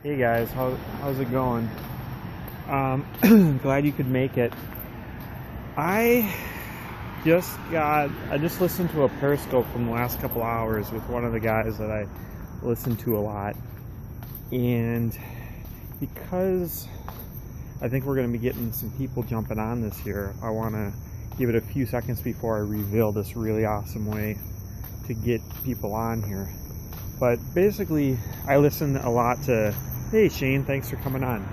Hey guys, how's it going? Glad you could make it. I just listened to a Periscope from the last couple hours with one of the guys that I listen to a lot, and because I think we're going to be getting some people jumping on this here, I want to give it a few seconds before I reveal this really awesome way to get people on here. But basically, I listen a lot to, hey Shane, thanks for coming on.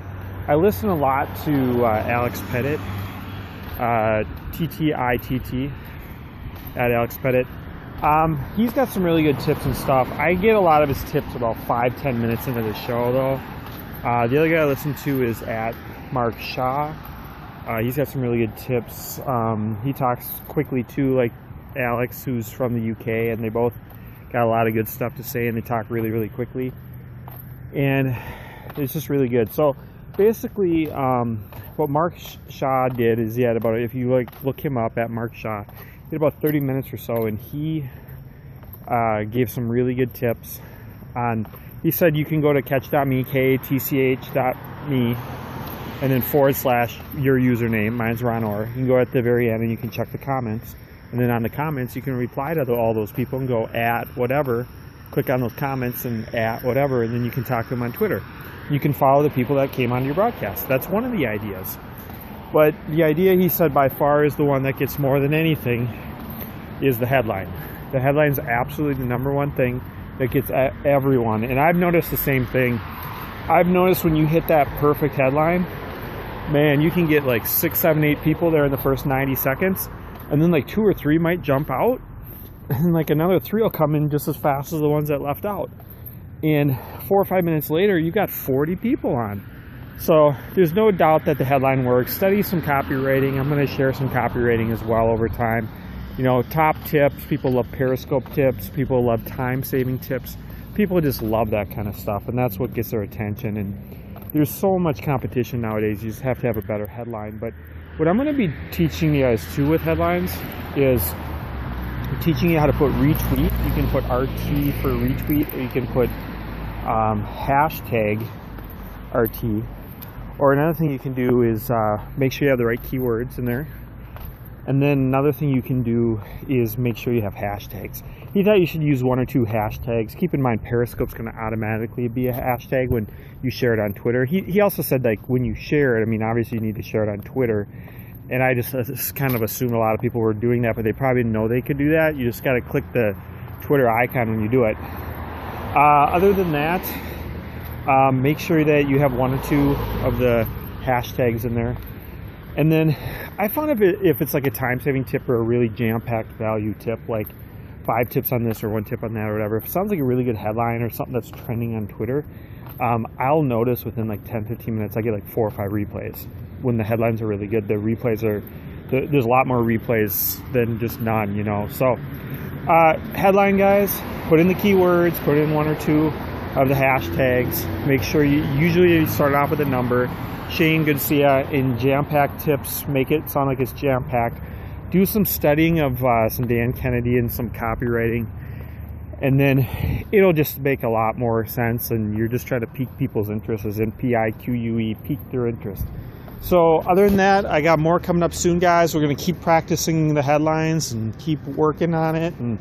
I listen a lot to Alex Pettit, TTITT, at Alex Pettit. He's got some really good tips and stuff. I get a lot of his tips about 5-10 minutes into the show though. The other guy I listen to is at Mark Shaw. He's got some really good tips. He talks quickly too, like Alex, who's from the UK, and they both got a lot of good stuff to say, and they talk really, really quickly. And it's just really good. So basically, what Mark Shaw did is he had about, if you look him up at Mark Shaw, he had about 30 minutes or so, and he gave some really good tips on, he said you can go to catch.me, KTCH.me, and then / your username. Mine's Ron Orr. You can go at the very end and you can check the comments. And then on the comments, you can reply to all those people and go at whatever, click on those comments and at whatever, and then you can talk to them on Twitter. You can follow the people that came onto your broadcast. That's one of the ideas. But the idea, he said, by far is the one that gets more than anything, is the headline. The headline's absolutely the number one thing that gets everyone. And I've noticed the same thing. I've noticed when you hit that perfect headline, man, you can get like 6, 7, 8 people there in the first 90 seconds. And then like 2 or 3 might jump out, and like another 3 will come in just as fast as the ones that left out. And 4 or 5 minutes later, you got 40 people on. So there's no doubt that the headline works. Study some copywriting. I'm going to share some copywriting as well over time. You know, top tips. People love Periscope tips. People love time-saving tips. People just love that kind of stuff, and that's what gets their attention. And there's so much competition nowadays. You just have to have a better headline. But what I'm going to be teaching you guys too with headlines is teaching you how to put retweet. You can put RT for retweet, or you can put hashtag RT. Or another thing you can do is make sure you have the right keywords in there. And then another thing you can do is make sure you have hashtags. He thought you should use 1 or 2 hashtags. Keep in mind, Periscope's going to automatically be a hashtag when you share it on Twitter. He also said, like, when you share it, I mean, obviously you need to share it on Twitter. And I just kind of assumed a lot of people were doing that, but they probably didn't know they could do that. You just got to click the Twitter icon when you do it. Other than that, make sure that you have 1 or 2 of the hashtags in there. And then I found if it's like a time-saving tip or a really jam-packed value tip, like 5 tips on this or 1 tip on that or whatever, if it sounds like a really good headline or something that's trending on Twitter, I'll notice within like 10-15 minutes I get like 4 or 5 replays. When the headlines are really good, the replays are, there's a lot more replays than just none, you know. So headline, guys, put in the keywords, put in 1 or 2 of the hashtags. Make sure you usually start off with a number. Shane, good to see ya. In jam-packed tips, make it sound like it's jam-packed. Do some studying of some Dan Kennedy and some copywriting, and then it'll just make a lot more sense, and you're just trying to pique people's interest, as in PIQUE, pique their interest. So other than that, I got more coming up soon, guys. We're going to keep practicing the headlines and keep working on it, and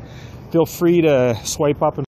feel free to swipe up and